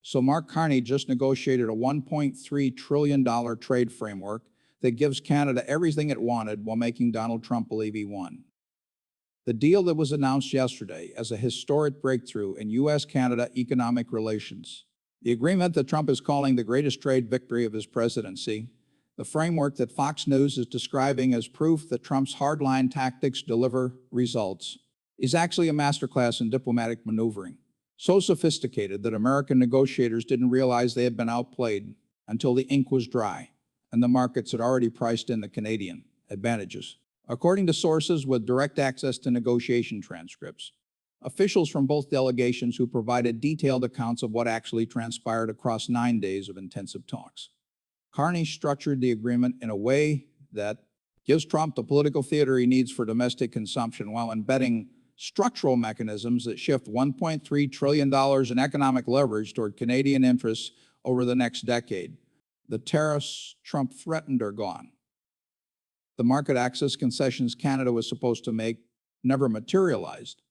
So Mark Carney just negotiated a $1.3 trillion trade framework that gives Canada everything it wanted while making Donald Trump believe he won. The deal that was announced yesterday as a historic breakthrough in U.S.-Canada economic relations. The agreement that Trump is calling the greatest trade victory of his presidency, the framework that Fox News is describing as proof that Trump's hardline tactics deliver results, is actually a masterclass in diplomatic maneuvering. So sophisticated that American negotiators didn't realize they had been outplayed until the ink was dry and the markets had already priced in the Canadian advantages. According to sources with direct access to negotiation transcripts, officials from both delegations who provided detailed accounts of what actually transpired across 9 days of intensive talks. Carney structured the agreement in a way that gives Trump the political theater he needs for domestic consumption while embedding structural mechanisms that shift $1.3 trillion in economic leverage toward Canadian interests over the next decade. The tariffs Trump threatened are gone. The market access concessions Canada was supposed to make never materialized.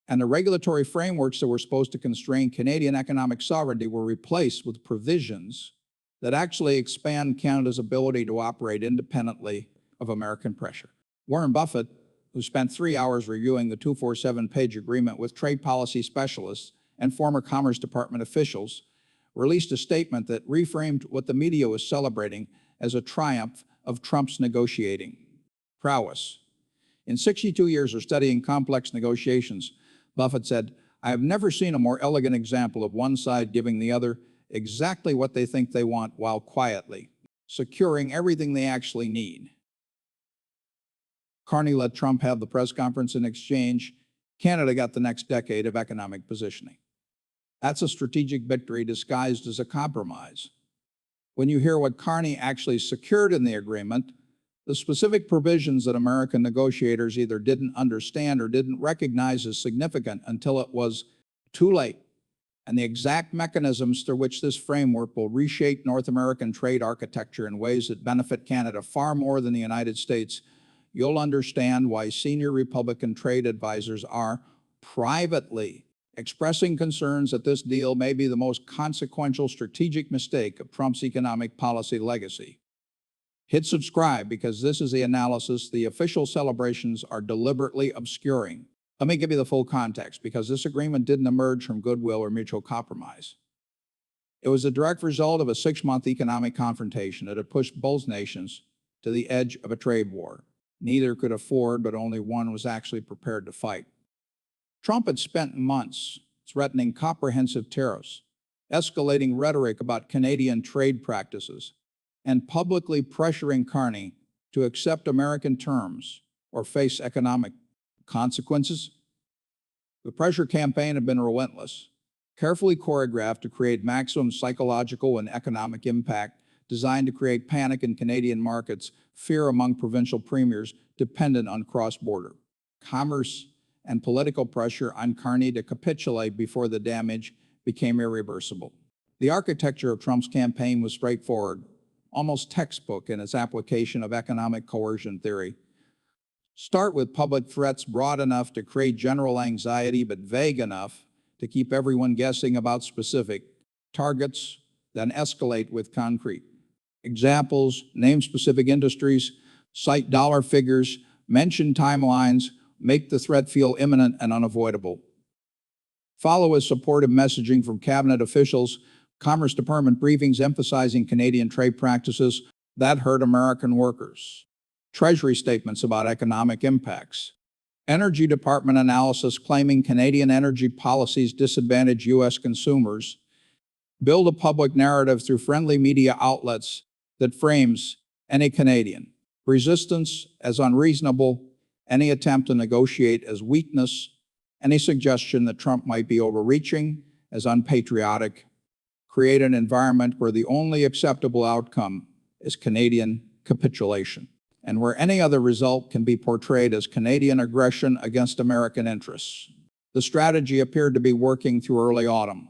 And the regulatory frameworks that were supposed to constrain Canadian economic sovereignty were replaced with provisions that actually expand Canada's ability to operate independently of American pressure. Warren Buffett, who spent 3 hours reviewing the 247-page agreement with trade policy specialists and former Commerce Department officials, released a statement that reframed what the media was celebrating as a triumph of Trump's negotiating prowess. In 62 years of studying complex negotiations, Buffett said, "I have never seen a more elegant example of one side giving the other exactly what they think they want while quietly securing everything they actually need." Carney let Trump have the press conference. In exchange, Canada got the next decade of economic positioning. That's a strategic victory disguised as a compromise. When you hear what Carney actually secured in the agreement, the specific provisions that American negotiators either didn't understand or didn't recognize as significant until it was too late, and the exact mechanisms through which this framework will reshape North American trade architecture in ways that benefit Canada far more than the United States, you'll understand why senior Republican trade advisors are privately expressing concerns that this deal may be the most consequential strategic mistake of Trump's economic policy legacy. Hit subscribe because this is the analysis the official celebrations are deliberately obscuring. Let me give you the full context because this agreement didn't emerge from goodwill or mutual compromise. It was a direct result of a 6-month economic confrontation that had pushed both nations to the edge of a trade war. Neither could afford, but only one was actually prepared to fight. Trump had spent months threatening comprehensive tariffs, escalating rhetoric about Canadian trade practices, and publicly pressuring Carney to accept American terms or face economic consequences. The pressure campaign had been relentless, carefully choreographed to create maximum psychological and economic impact, designed to create panic in Canadian markets, fear among provincial premiers dependent on cross-border commerce, and political pressure on Carney to capitulate before the damage became irreversible. The architecture of Trump's campaign was straightforward, almost textbook in its application of economic coercion theory. Start with public threats broad enough to create general anxiety but vague enough to keep everyone guessing about specific targets, then escalate with concrete examples, name specific industries, cite dollar figures, mention timelines, make the threat feel imminent and unavoidable. Follow with supportive messaging from cabinet officials, Commerce Department briefings emphasizing Canadian trade practices that hurt American workers, Treasury statements about economic impacts, Energy Department analysis claiming Canadian energy policies disadvantage U.S. consumers, build a public narrative through friendly media outlets that frames any Canadian resistance as unreasonable, any attempt to negotiate as weakness, any suggestion that Trump might be overreaching as unpatriotic, create an environment where the only acceptable outcome is Canadian capitulation, and where any other result can be portrayed as Canadian aggression against American interests. The strategy appeared to be working through early autumn.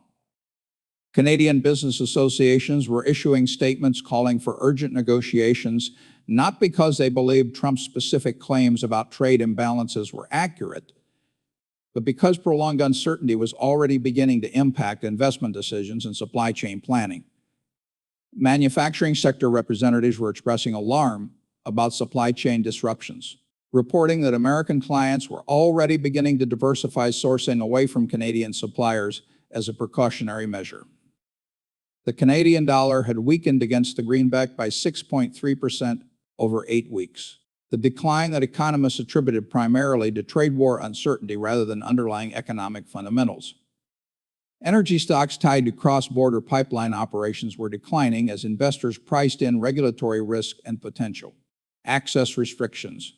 Canadian business associations were issuing statements calling for urgent negotiations, not because they believed Trump's specific claims about trade imbalances were accurate, But because prolonged uncertainty was already beginning to impact investment decisions and supply chain planning, manufacturing sector representatives were expressing alarm about supply chain disruptions, reporting that American clients were already beginning to diversify sourcing away from Canadian suppliers as a precautionary measure. The Canadian dollar had weakened against the greenback by 6.3% over 8 weeks. The decline that economists attributed primarily to trade war uncertainty rather than underlying economic fundamentals. Energy stocks tied to cross-border pipeline operations were declining as investors priced in regulatory risk and potential access restrictions.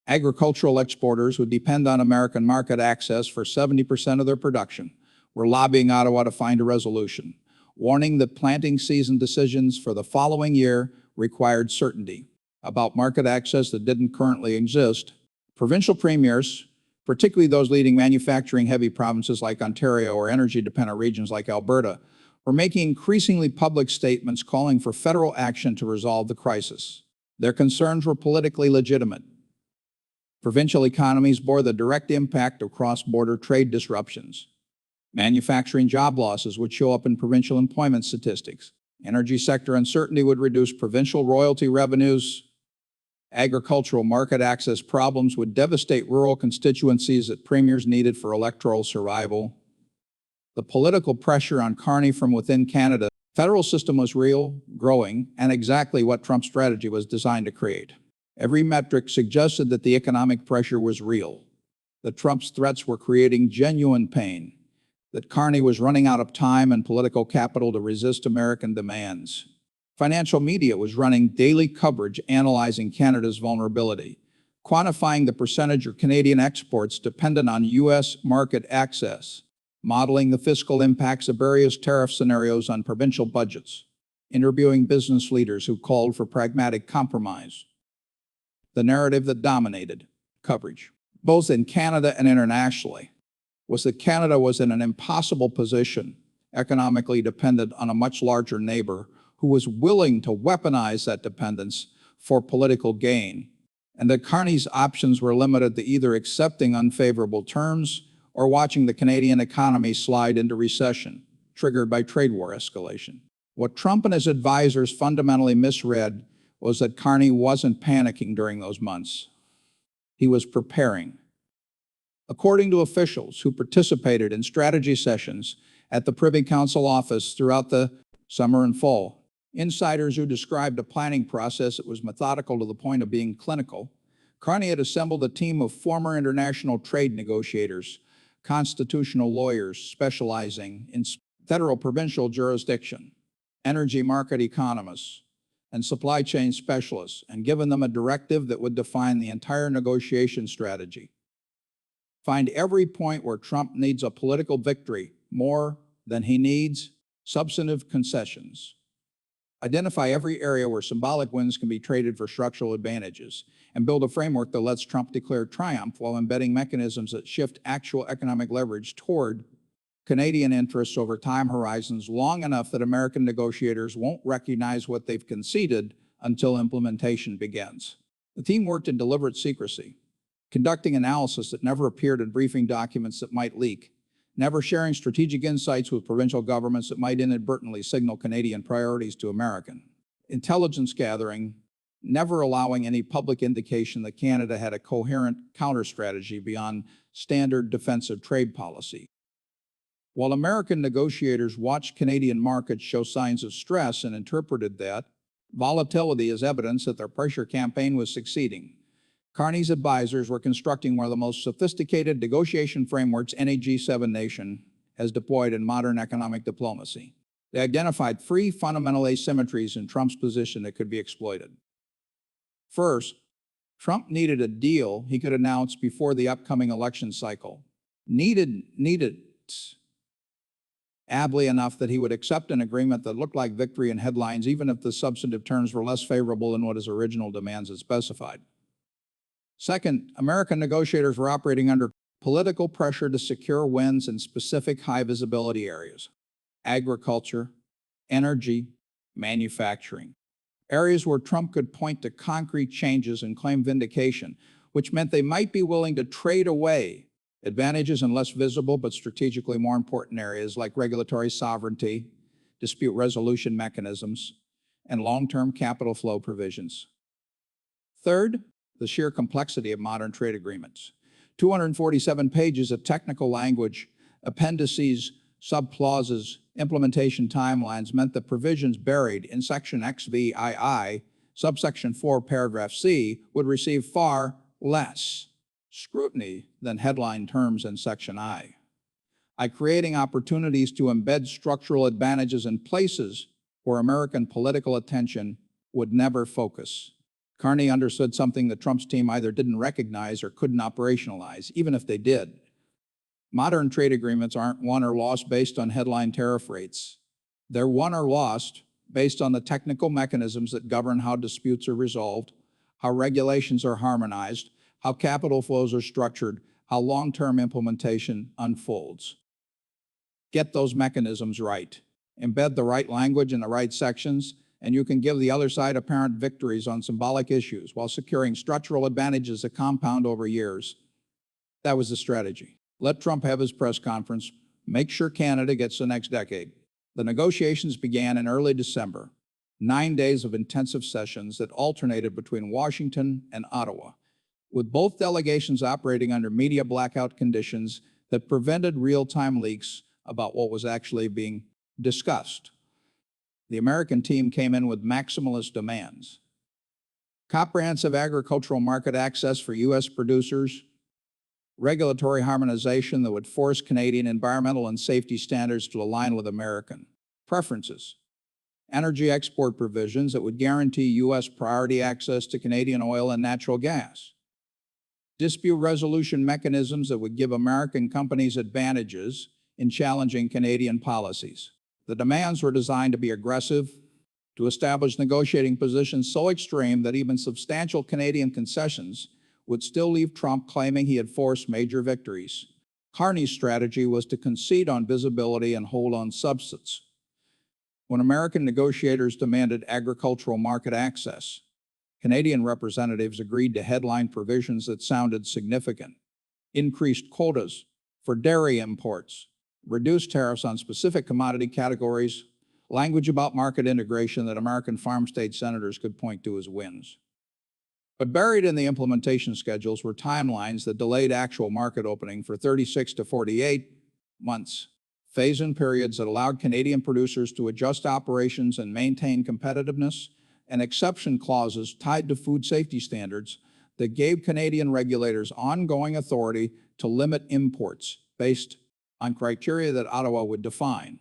Agricultural exporters who depend on American market access for 70% of their production were lobbying Ottawa to find a resolution, warning that planting season decisions for the following year required certainty about market access that didn't currently exist. Provincial premiers, particularly those leading manufacturing-heavy provinces like Ontario or energy-dependent regions like Alberta, were making increasingly public statements calling for federal action to resolve the crisis. Their concerns were politically legitimate. Provincial economies bore the direct impact of cross-border trade disruptions. Manufacturing job losses would show up in provincial employment statistics. Energy sector uncertainty would reduce provincial royalty revenues. Agricultural market access problems would devastate rural constituencies that premiers needed for electoral survival. The political pressure on Carney from within Canada, the federal system was real, growing, and exactly what Trump's strategy was designed to create. Every metric suggested that the economic pressure was real, that Trump's threats were creating genuine pain, that Carney was running out of time and political capital to resist American demands. Financial media was running daily coverage analyzing Canada's vulnerability, quantifying the percentage of Canadian exports dependent on U.S. market access, modeling the fiscal impacts of various tariff scenarios on provincial budgets, interviewing business leaders who called for pragmatic compromise. The narrative that dominated coverage, both in Canada and internationally, was that Canada was in an impossible position, economically dependent on a much larger neighbor who was willing to weaponize that dependence for political gain, and that Carney's options were limited to either accepting unfavorable terms or watching the Canadian economy slide into recession, triggered by trade war escalation. What Trump and his advisors fundamentally misread was that Carney wasn't panicking during those months. He was preparing. According to officials who participated in strategy sessions at the Privy Council office throughout the summer and fall, insiders who described a planning process that was methodical to the point of being clinical, Carney had assembled a team of former international trade negotiators, constitutional lawyers specializing in federal provincial jurisdiction, energy market economists, and supply chain specialists, and given them a directive that would define the entire negotiation strategy. Find every point where Trump needs a political victory more than he needs substantive concessions. Identify every area where symbolic wins can be traded for structural advantages, and build a framework that lets Trump declare triumph while embedding mechanisms that shift actual economic leverage toward Canadian interests over time horizons long enough that American negotiators won't recognize what they've conceded until implementation begins. The team worked in deliberate secrecy, conducting analysis that never appeared in briefing documents that might leak, never sharing strategic insights with provincial governments that might inadvertently signal Canadian priorities to American intelligence gathering, never allowing any public indication that Canada had a coherent counter-strategy beyond standard defensive trade policy. While American negotiators watched Canadian markets show signs of stress and interpreted that volatility as evidence that their pressure campaign was succeeding, Carney's advisors were constructing one of the most sophisticated negotiation frameworks any G7 nation has deployed in modern economic diplomacy. They identified three fundamental asymmetries in Trump's position that could be exploited. First, Trump needed a deal he could announce before the upcoming election cycle. Needed ably enough that he would accept an agreement that looked like victory in headlines even if the substantive terms were less favorable than what his original demands had specified. Second, American negotiators were operating under political pressure to secure wins in specific high-visibility areas: agriculture, energy, manufacturing. Areas where Trump could point to concrete changes and claim vindication, which meant they might be willing to trade away Advantages in less visible but strategically more important areas like regulatory sovereignty, dispute resolution mechanisms, and long-term capital flow provisions. Third, the sheer complexity of modern trade agreements. 247 pages of technical language, appendices, subclauses, implementation timelines meant that provisions buried in Section XVII, subsection 4, paragraph C, would receive far less scrutiny than headline terms in Section I. By creating opportunities to embed structural advantages in places where American political attention would never focus. Carney understood something that Trump's team either didn't recognize or couldn't operationalize, even if they did. Modern trade agreements aren't won or lost based on headline tariff rates. They're won or lost based on the technical mechanisms that govern how disputes are resolved, how regulations are harmonized, how capital flows are structured, how long-term implementation unfolds. Get those mechanisms right. Embed the right language in the right sections, and you can give the other side apparent victories on symbolic issues while securing structural advantages that compound over years. That was the strategy. Let Trump have his press conference. Make sure Canada gets the next decade. The negotiations began in early December. 9 days of intensive sessions that alternated between Washington and Ottawa, with both delegations operating under media blackout conditions that prevented real-time leaks about what was actually being discussed. The American team came in with maximalist demands. Comprehensive agricultural market access for U.S. producers, regulatory harmonization that would force Canadian environmental and safety standards to align with American preferences, energy export provisions that would guarantee U.S. priority access to Canadian oil and natural gas, dispute resolution mechanisms that would give American companies advantages in challenging Canadian policies. The demands were designed to be aggressive, to establish negotiating positions so extreme that even substantial Canadian concessions would still leave Trump claiming he had forced major victories. Carney's strategy was to concede on visibility and hold on substance. When American negotiators demanded agricultural market access, Canadian representatives agreed to headline provisions that sounded significant: increased quotas for dairy imports, reduced tariffs on specific commodity categories, language about market integration that American farm state senators could point to as wins. But buried in the implementation schedules were timelines that delayed actual market opening for 36 to 48 months, phase-in periods that allowed Canadian producers to adjust operations and maintain competitiveness, and exception clauses tied to food safety standards that gave Canadian regulators ongoing authority to limit imports based on criteria that Ottawa would define.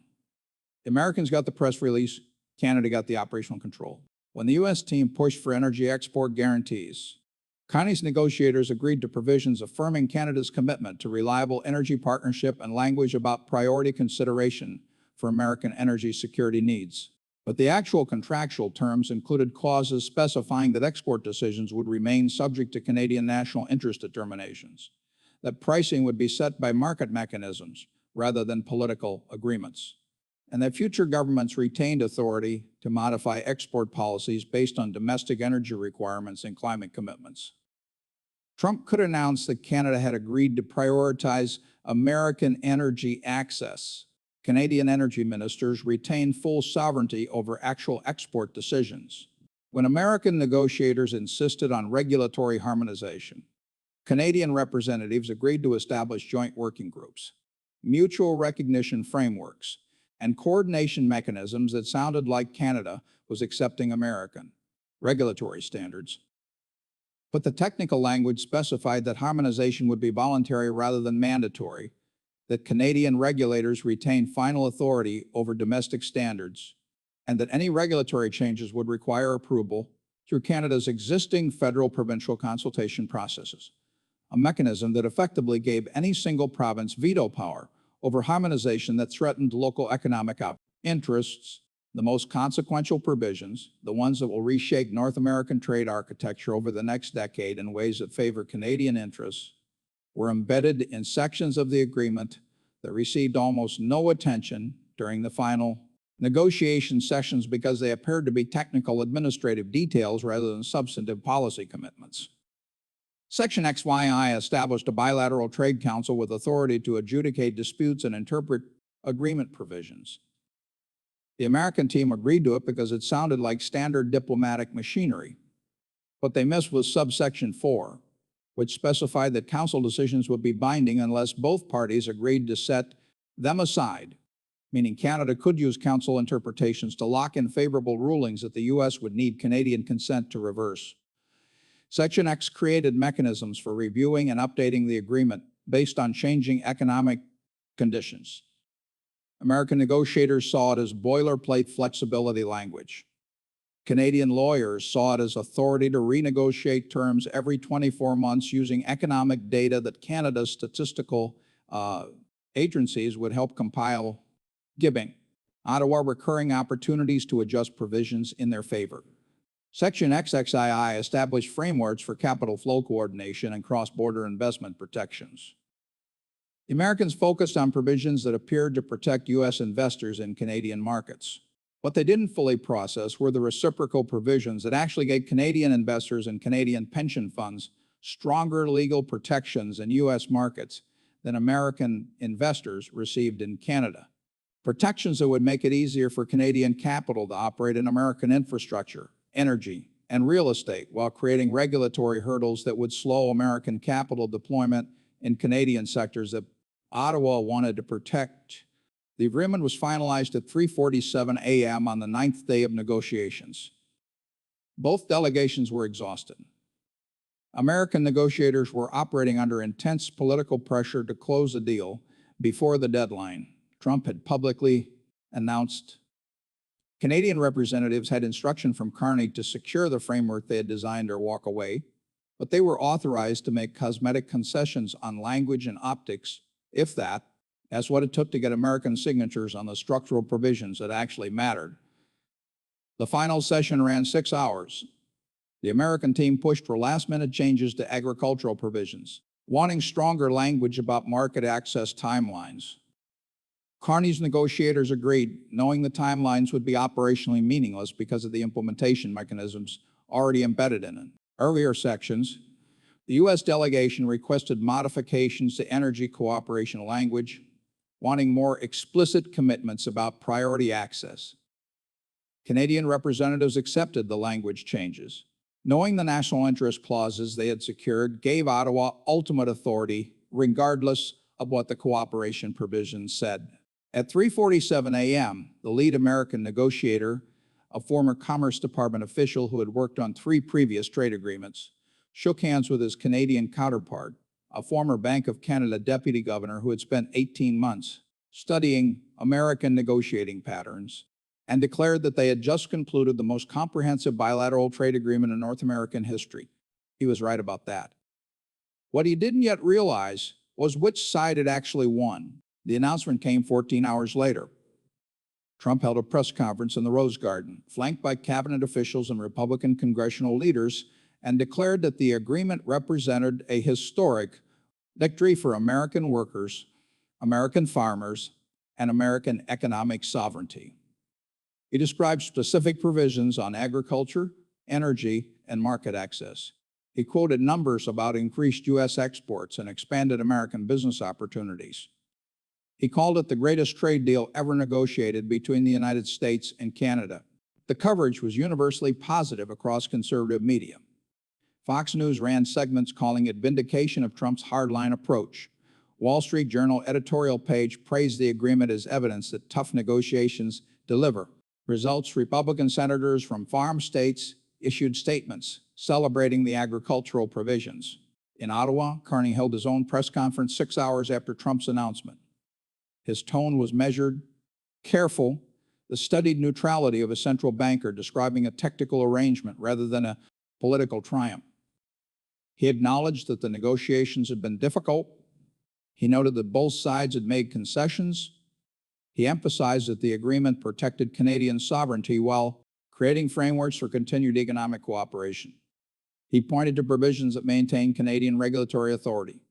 The Americans got the press release, Canada got the operational control. When the U.S. team pushed for energy export guarantees, Carney's negotiators agreed to provisions affirming Canada's commitment to reliable energy partnership and language about priority consideration for American energy security needs. But the actual contractual terms included clauses specifying that export decisions would remain subject to Canadian national interest determinations, that pricing would be set by market mechanisms rather than political agreements, and that future governments retained authority to modify export policies based on domestic energy requirements and climate commitments. Trump could announce that Canada had agreed to prioritize American energy access. Canadian energy ministers retained full sovereignty over actual export decisions. When American negotiators insisted on regulatory harmonization, Canadian representatives agreed to establish joint working groups, mutual recognition frameworks, and coordination mechanisms that sounded like Canada was accepting American regulatory standards. But the technical language specified that harmonization would be voluntary rather than mandatory, that Canadian regulators retain final authority over domestic standards, and that any regulatory changes would require approval through Canada's existing federal-provincial consultation processes, a mechanism that effectively gave any single province veto power over harmonization that threatened local economic interests. The most consequential provisions, the ones that will reshape North American trade architecture over the next decade in ways that favor Canadian interests, were embedded in sections of the agreement that received almost no attention during the final negotiation sessions because they appeared to be technical administrative details rather than substantive policy commitments. Section XYI established a bilateral trade council with authority to adjudicate disputes and interpret agreement provisions. The American team agreed to it because it sounded like standard diplomatic machinery. What they missed was subsection 4, which specified that council decisions would be binding unless both parties agreed to set them aside, meaning Canada could use council interpretations to lock in favorable rulings that the U.S. would need Canadian consent to reverse. Section X created mechanisms for reviewing and updating the agreement based on changing economic conditions. American negotiators saw it as boilerplate flexibility language. Canadian lawyers saw it as authority to renegotiate terms every 24 months using economic data that Canada's statistical agencies would help compile, giving Ottawa recurring opportunities to adjust provisions in their favor. Section XXII established frameworks for capital flow coordination and cross-border investment protections. The Americans focused on provisions that appeared to protect U.S. investors in Canadian markets. What they didn't fully process were the reciprocal provisions that actually gave Canadian investors and Canadian pension funds stronger legal protections in U.S. markets than American investors received in Canada. Protections that would make it easier for Canadian capital to operate in American infrastructure, energy, and real estate while creating regulatory hurdles that would slow American capital deployment in Canadian sectors that Ottawa wanted to protect. The agreement was finalized at 3:47 a.m. on the 9th day of negotiations. Both delegations were exhausted. American negotiators were operating under intense political pressure to close the deal before the deadline. Trump had publicly announced. Canadian representatives had instruction from Carney to secure the framework they had designed or walk away, but they were authorized to make cosmetic concessions on language and optics, if that. That's what it took to get American signatures on the structural provisions that actually mattered. The final session ran 6 hours. The American team pushed for last-minute changes to agricultural provisions, wanting stronger language about market access timelines. Carney's negotiators agreed, knowing the timelines would be operationally meaningless because of the implementation mechanisms already embedded in it. Earlier sections, the U.S. delegation requested modifications to energy cooperation language, wanting more explicit commitments about priority access. Canadian representatives accepted the language changes, knowing the national interest clauses they had secured gave Ottawa ultimate authority regardless of what the cooperation provisions said. At 3:47 a.m., the lead American negotiator, a former Commerce Department official who had worked on 3 previous trade agreements, shook hands with his Canadian counterpart, a former Bank of Canada deputy governor who had spent 18 months studying American negotiating patterns, and declared that they had just concluded the most comprehensive bilateral trade agreement in North American history. He was right about that. What he didn't yet realize was which side had actually won. The announcement came 14 hours later. Trump held a press conference in the Rose Garden, flanked by cabinet officials and Republican congressional leaders, and declared that the agreement represented a historic victory for American workers, American farmers, and American economic sovereignty. He described specific provisions on agriculture, energy, and market access. He quoted numbers about increased U.S. exports and expanded American business opportunities. He called it the greatest trade deal ever negotiated between the United States and Canada. The coverage was universally positive across conservative media. Fox News ran segments calling it vindication of Trump's hardline approach. Wall Street Journal editorial page praised the agreement as evidence that tough negotiations deliver results. Republican senators from farm states issued statements celebrating the agricultural provisions. In Ottawa, Carney held his own press conference 6 hours after Trump's announcement. His tone was measured, careful, the studied neutrality of a central banker describing a technical arrangement rather than a political triumph. He acknowledged that the negotiations had been difficult. He noted that both sides had made concessions. He emphasized that the agreement protected Canadian sovereignty while creating frameworks for continued economic cooperation. He pointed to provisions that maintained Canadian regulatory authority,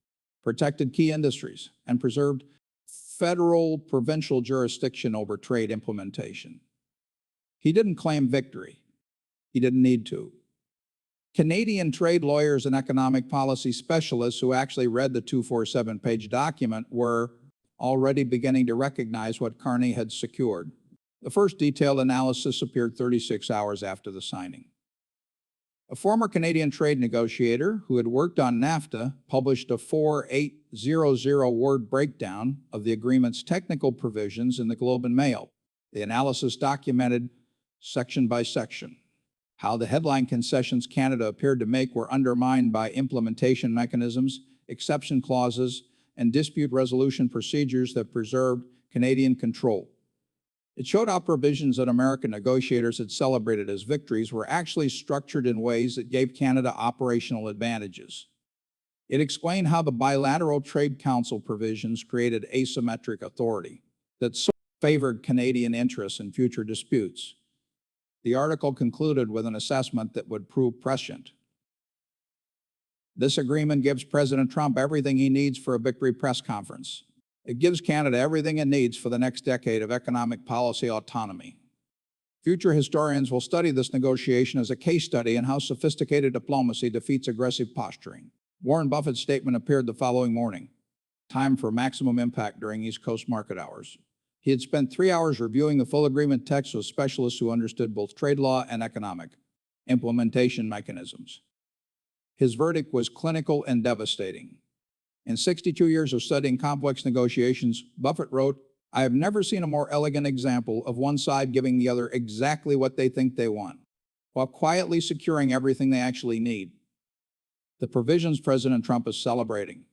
protected key industries, and preserved federal provincial jurisdiction over trade implementation. He didn't claim victory. He didn't need to. Canadian trade lawyers and economic policy specialists who actually read the 247-page document were already beginning to recognize what Carney had secured. The first detailed analysis appeared 36 hours after the signing. A former Canadian trade negotiator who had worked on NAFTA published a 4,800-word breakdown of the agreement's technical provisions in the Globe and Mail. The analysis documented, section by section, how the headline concessions Canada appeared to make were undermined by implementation mechanisms, exception clauses, and dispute resolution procedures that preserved Canadian control. It showed how provisions that American negotiators had celebrated as victories were actually structured in ways that gave Canada operational advantages. It explained how the bilateral Trade Council provisions created asymmetric authority that so favored Canadian interests in future disputes. The article concluded with an assessment that would prove prescient. This agreement gives President Trump everything he needs for a victory press conference. It gives Canada everything it needs for the next decade of economic policy autonomy. Future historians will study this negotiation as a case study in how sophisticated diplomacy defeats aggressive posturing. Warren Buffett's statement appeared the following morning. Time for maximum impact during East Coast market hours. He had spent 3 hours reviewing the full agreement text with specialists who understood both trade law and economic implementation mechanisms. His verdict was clinical and devastating. In 62 years of studying complex negotiations, Buffett wrote, "I have never seen a more elegant example of one side giving the other exactly what they think they want, while quietly securing everything they actually need." The provisions President Trump is celebrating,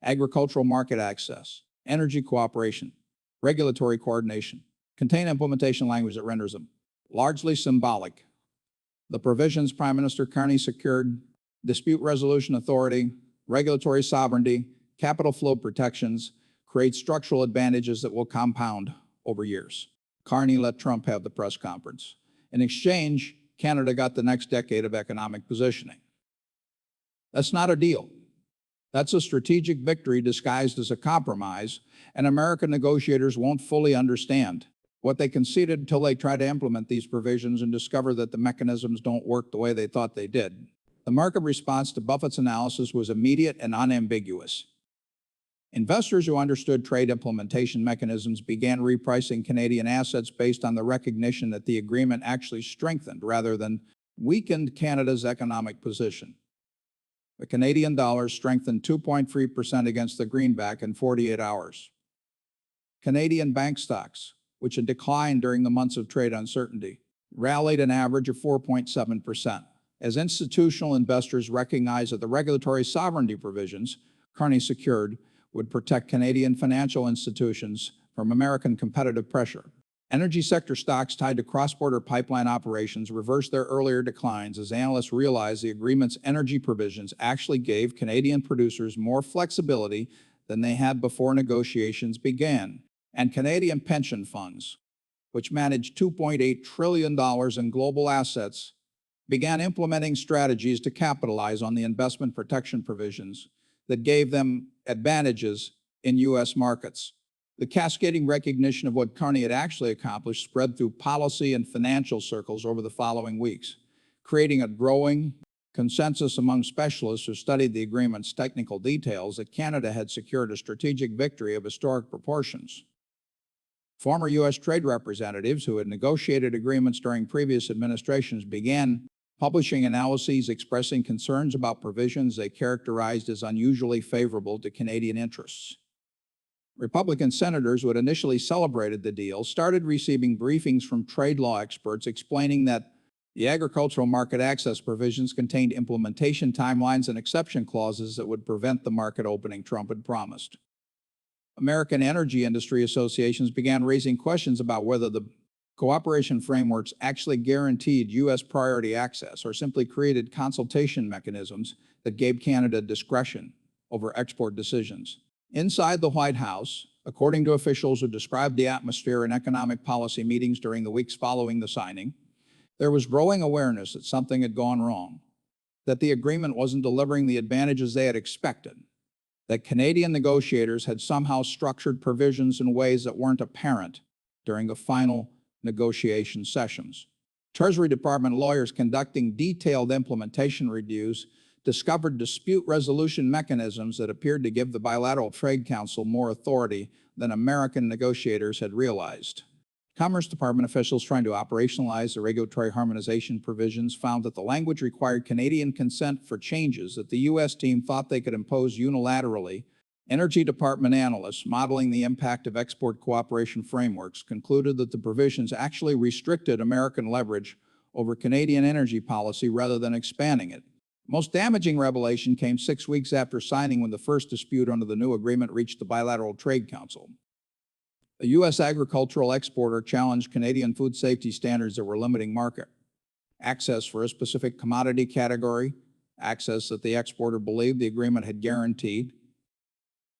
agricultural market access, energy cooperation, regulatory coordination, contain implementation language that renders them largely symbolic. The provisions Prime Minister Carney secured, dispute resolution authority, regulatory sovereignty, capital flow protections, create structural advantages that will compound over years. Carney let Trump have the press conference. In exchange, Canada got the next decade of economic positioning. That's not a deal. That's a strategic victory disguised as a compromise, and American negotiators won't fully understand what they conceded until they try to implement these provisions and discover that the mechanisms don't work the way they thought they did. The market response to Buffett's analysis was immediate and unambiguous. Investors who understood trade implementation mechanisms began repricing Canadian assets based on the recognition that the agreement actually strengthened rather than weakened Canada's economic position. The Canadian dollar strengthened 2.3% against the greenback in 48 hours. Canadian bank stocks, which had declined during the months of trade uncertainty, rallied an average of 4.7%. As institutional investors recognized that the regulatory sovereignty provisions Carney secured would protect Canadian financial institutions from American competitive pressure. Energy sector stocks tied to cross-border pipeline operations reversed their earlier declines as analysts realized the agreement's energy provisions actually gave Canadian producers more flexibility than they had before negotiations began. And Canadian pension funds, which managed $2.8 trillion in global assets, began implementing strategies to capitalize on the investment protection provisions that gave them advantages in U.S. markets. The cascading recognition of what Carney had actually accomplished spread through policy and financial circles over the following weeks, creating a growing consensus among specialists who studied the agreement's technical details that Canada had secured a strategic victory of historic proportions. Former U.S. trade representatives who had negotiated agreements during previous administrations began publishing analyses expressing concerns about provisions they characterized as unusually favorable to Canadian interests. Republican senators who had initially celebrated the deal started receiving briefings from trade law experts explaining that the agricultural market access provisions contained implementation timelines and exception clauses that would prevent the market opening Trump had promised. American energy industry associations began raising questions about whether the cooperation frameworks actually guaranteed U.S. priority access or simply created consultation mechanisms that gave Canada discretion over export decisions. Inside the White House, according to officials who described the atmosphere in economic policy meetings during the weeks following the signing, there was growing awareness that something had gone wrong, that the agreement wasn't delivering the advantages they had expected, that Canadian negotiators had somehow structured provisions in ways that weren't apparent during the final negotiation sessions. Treasury Department lawyers conducting detailed implementation reviews discovered dispute resolution mechanisms that appeared to give the Bilateral Trade Council more authority than American negotiators had realized. Commerce Department officials trying to operationalize the regulatory harmonization provisions found that the language required Canadian consent for changes that the U.S. team thought they could impose unilaterally. Energy Department analysts modeling the impact of export cooperation frameworks concluded that the provisions actually restricted American leverage over Canadian energy policy rather than expanding it. The most damaging revelation came 6 weeks after signing, when the first dispute under the new agreement reached the Bilateral Trade Council. A U.S. agricultural exporter challenged Canadian food safety standards that were limiting market access for a specific commodity category, access that the exporter believed the agreement had guaranteed.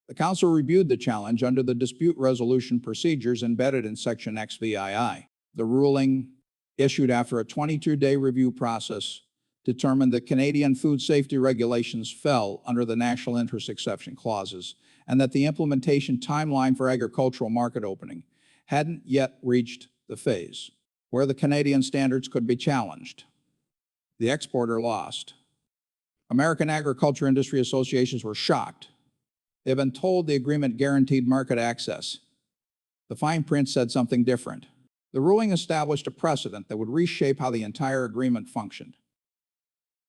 The Council reviewed the challenge under the dispute resolution procedures embedded in Section XVII. The ruling, issued after a 22-day review process, determined that Canadian food safety regulations fell under the national interest exception clauses, and that the implementation timeline for agricultural market opening hadn't yet reached the phase where the Canadian standards could be challenged. The exporter lost. American agriculture industry associations were shocked. They've been told the agreement guaranteed market access. The fine print said something different. The ruling established a precedent that would reshape how the entire agreement functioned.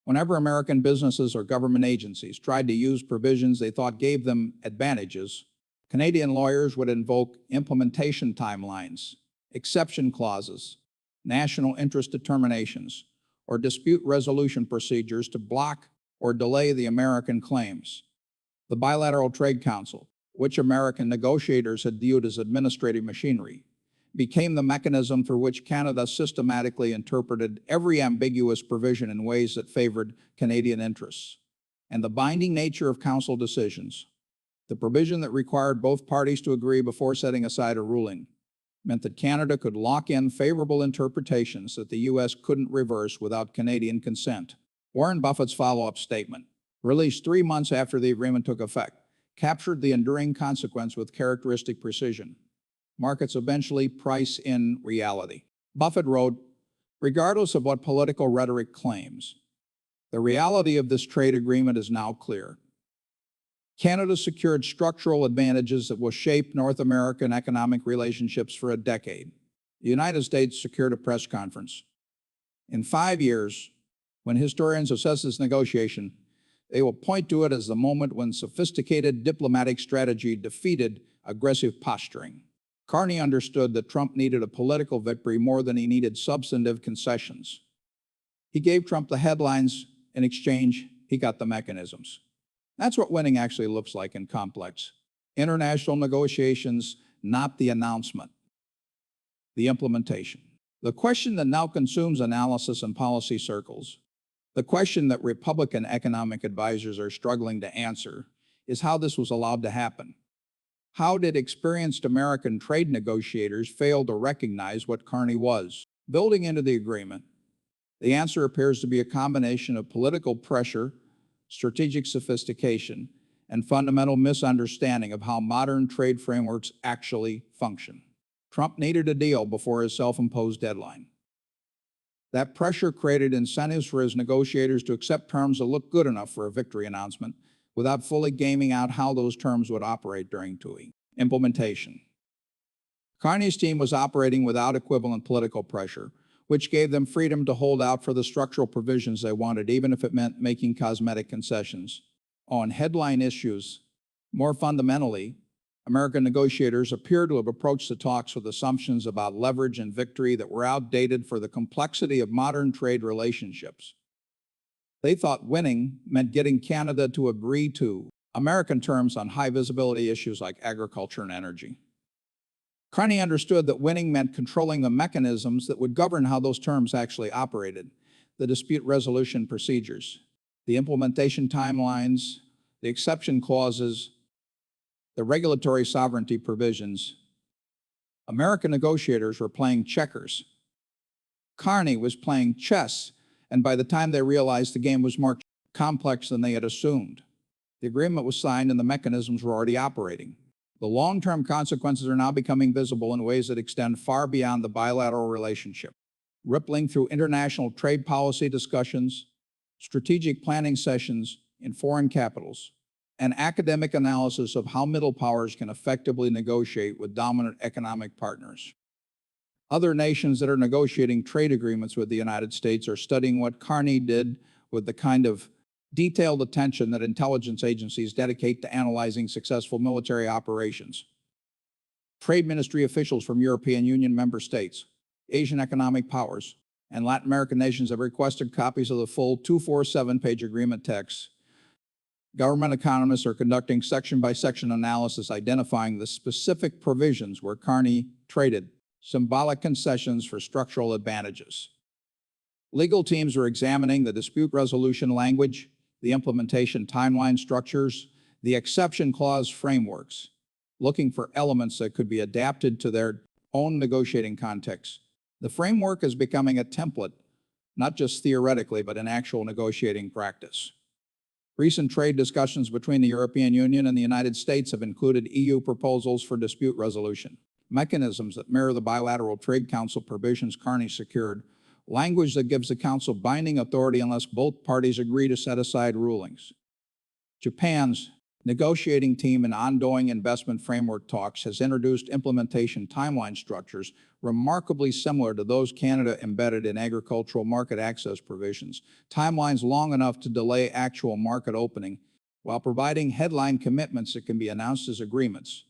Whenever American businesses or government agencies tried to use provisions they thought gave them advantages, Canadian lawyers would invoke implementation timelines, exception clauses, national interest determinations, or dispute resolution procedures to block or delay the American claims. The Bilateral Trade Council, which American negotiators had viewed as administrative machinery, became the mechanism through which Canada systematically interpreted every ambiguous provision in ways that favored Canadian interests. And the binding nature of Council decisions, the provision that required both parties to agree before setting aside a ruling, meant that Canada could lock in favorable interpretations that the U.S. couldn't reverse without Canadian consent. Warren Buffett's follow-up statement, released 3 months after the agreement took effect, captured the enduring consequence with characteristic precision. Markets eventually price in reality. Buffett wrote, "Regardless of what political rhetoric claims, the reality of this trade agreement is now clear. Canada secured structural advantages that will shape North American economic relationships for a decade. The United States secured a press conference. In 5 years, when historians assess this negotiation, they will point to it as the moment when sophisticated diplomatic strategy defeated aggressive posturing." Carney understood that Trump needed a political victory more than he needed substantive concessions. He gave Trump the headlines. In exchange, he got the mechanisms. That's what winning actually looks like in complex international negotiations, not the announcement, the implementation. The question that now consumes analysis and policy circles, the question that Republican economic advisors are struggling to answer, is how this was allowed to happen. How did experienced American trade negotiators fail to recognize what Carney was building into the agreement? The answer appears to be a combination of political pressure, strategic sophistication, and fundamental misunderstanding of how modern trade frameworks actually function. Trump needed a deal before his self-imposed deadline. That pressure created incentives for his negotiators to accept terms that looked good enough for a victory announcement, without fully gaming out how those terms would operate during TUI implementation. Carney's team was operating without equivalent political pressure, which gave them freedom to hold out for the structural provisions they wanted, even if it meant making cosmetic concessions. On headline issues, more fundamentally, American negotiators appear to have approached the talks with assumptions about leverage and victory that were outdated for the complexity of modern trade relationships. They thought winning meant getting Canada to agree to American terms on high-visibility issues like agriculture and energy. Carney understood that winning meant controlling the mechanisms that would govern how those terms actually operated, the dispute resolution procedures, the implementation timelines, the exception clauses, the regulatory sovereignty provisions. American negotiators were playing checkers. Carney was playing chess, and by the time they realized the game was more complex than they had assumed. The agreement was signed and the mechanisms were already operating. The long-term consequences are now becoming visible in ways that extend far beyond the bilateral relationship. rippling through international trade policy discussions, strategic planning sessions in foreign capitals, and academic analysis of how middle powers can effectively negotiate with dominant economic partners. Other nations that are negotiating trade agreements with the United States are studying what Carney did with the kind of detailed attention that intelligence agencies dedicate to analyzing successful military operations. Trade ministry officials from European Union member states, Asian economic powers, and Latin American nations have requested copies of the full 247-page agreement text. Government economists are conducting section-by-section analysis identifying the specific provisions where Carney traded symbolic concessions for structural advantages. Legal teams are examining the dispute resolution language, the implementation timeline structures, the exception clause frameworks, looking for elements that could be adapted to their own negotiating context. The framework is becoming a template, not just theoretically, but in actual negotiating practice. Recent trade discussions between the European Union and the United States have included EU proposals for dispute resolution, mechanisms that mirror the bilateral trade council provisions Carney secured, language that gives the council binding authority unless both parties agree to set aside rulings. Japan's negotiating team in ongoing investment framework talks has introduced implementation timeline structures remarkably similar to those Canada embedded in agricultural market access provisions, timelines long enough to delay actual market opening while providing headline commitments that can be announced as agreements.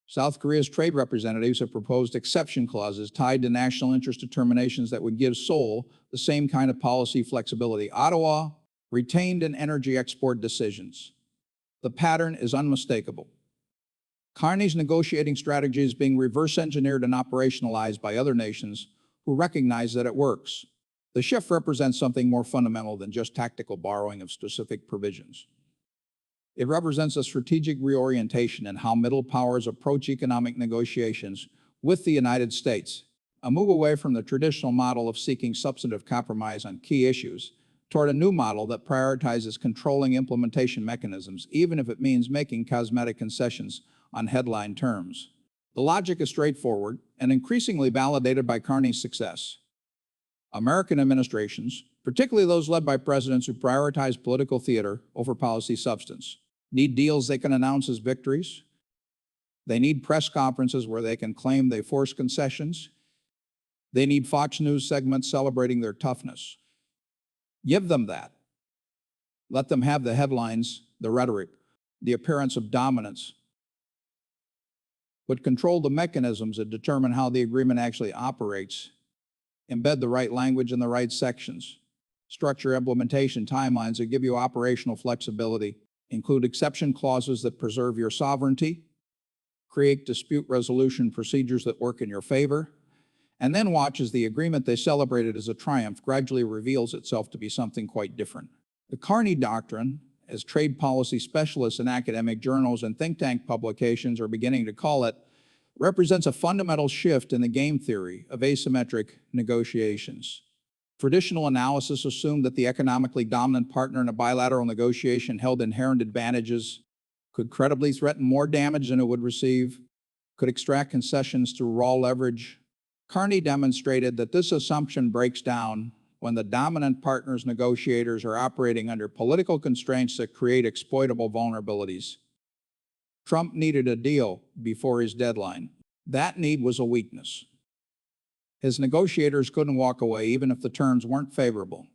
South Korea's trade representatives have proposed exception clauses tied to national interest determinations that would give Seoul the same kind of policy flexibility Ottawa retained in energy export decisions. The pattern is unmistakable. Carney's negotiating strategy is being reverse engineered and operationalized by other nations who recognize that it works. The shift represents something more fundamental than just tactical borrowing of specific provisions. It represents a strategic reorientation in how middle powers approach economic negotiations with the United States, a move away from the traditional model of seeking substantive compromise on key issues toward a new model that prioritizes controlling implementation mechanisms, even if it means making cosmetic concessions on headline terms. The logic is straightforward and increasingly validated by Carney's success. American administrations, particularly those led by presidents who prioritize political theater over policy substance, need deals they can announce as victories. They need press conferences where they can claim they forced concessions. They need Fox News segments celebrating their toughness. Give them that. Let them have the headlines, the rhetoric, the appearance of dominance, but control the mechanisms that determine how the agreement actually operates. Embed the right language in the right sections. Structure implementation timelines that give you operational flexibility. Include exception clauses that preserve your sovereignty. Create dispute resolution procedures that work in your favor. And then watch as the agreement they celebrated as a triumph gradually reveals itself to be something quite different. The Carney Doctrine, as trade policy specialists in academic journals and think tank publications are beginning to call it, represents a fundamental shift in the game theory of asymmetric negotiations. Traditional analysis assumed that the economically dominant partner in a bilateral negotiation held inherent advantages, could credibly threaten more damage than it would receive, could extract concessions through raw leverage. Carney demonstrated that this assumption breaks down when the dominant partner's negotiators are operating under political constraints that create exploitable vulnerabilities. Trump needed a deal before his deadline. That need was a weakness. His negotiators couldn't walk away even if the terms weren't favorable,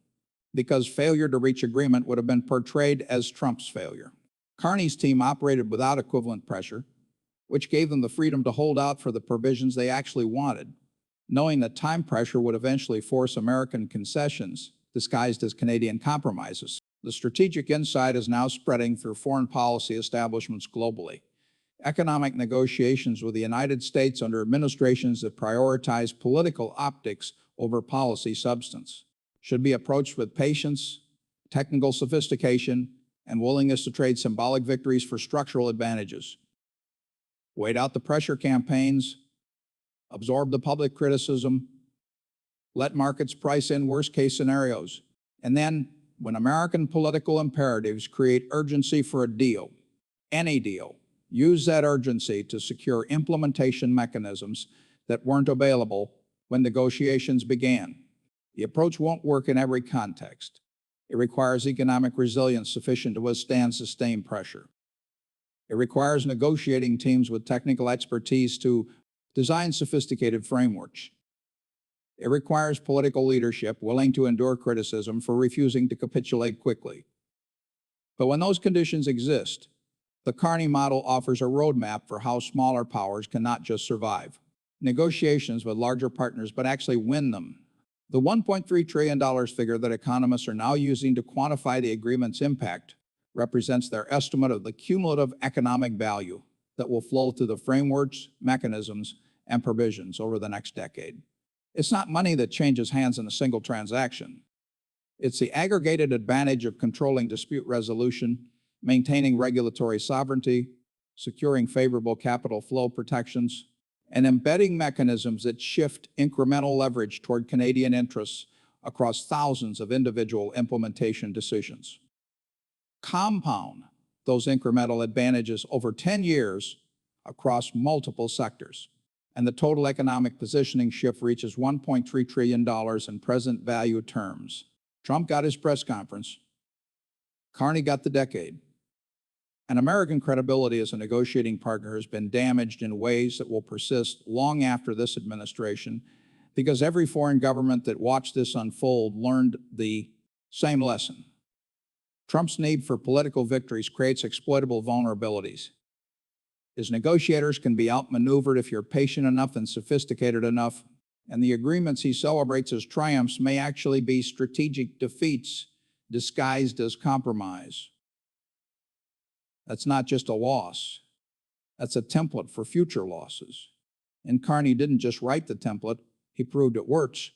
because failure to reach agreement would have been portrayed as Trump's failure. Carney's team operated without equivalent pressure, which gave them the freedom to hold out for the provisions they actually wanted, knowing that time pressure would eventually force American concessions disguised as Canadian compromises. The strategic insight is now spreading through foreign policy establishments globally. Economic negotiations with the United States under administrations that prioritize political optics over policy substance should be approached with patience, technical sophistication, and willingness to trade symbolic victories for structural advantages. Wait out the pressure campaigns, absorb the public criticism, let markets price in worst-case scenarios, and then, when American political imperatives create urgency for a deal, any deal, use that urgency to secure implementation mechanisms that weren't available when negotiations began. The approach won't work in every context. It requires economic resilience sufficient to withstand sustained pressure. It requires negotiating teams with technical expertise to design sophisticated frameworks. It requires political leadership willing to endure criticism for refusing to capitulate quickly. But when those conditions exist, the Carney model offers a roadmap for how smaller powers can not just survive negotiations with larger partners, but actually win them. The $1.3 trillion figure that economists are now using to quantify the agreement's impact represents their estimate of the cumulative economic value that will flow through the frameworks, mechanisms, and provisions over the next decade. It's not money that changes hands in a single transaction. It's the aggregated advantage of controlling dispute resolution, maintaining regulatory sovereignty, securing favorable capital flow protections, and embedding mechanisms that shift incremental leverage toward Canadian interests across thousands of individual implementation decisions. Compound those incremental advantages over 10 years across multiple sectors, and the total economic positioning shift reaches $1.3 trillion in present value terms. Trump got his press conference. Carney got the decade. And American credibility as a negotiating partner has been damaged in ways that will persist long after this administration, because every foreign government that watched this unfold learned the same lesson. Trump's need for political victories creates exploitable vulnerabilities. His negotiators can be outmaneuvered if you're patient enough and sophisticated enough, and the agreements he celebrates as triumphs may actually be strategic defeats disguised as compromise. That's not just a loss. That's a template for future losses. And Carney didn't just write the template, he proved it works.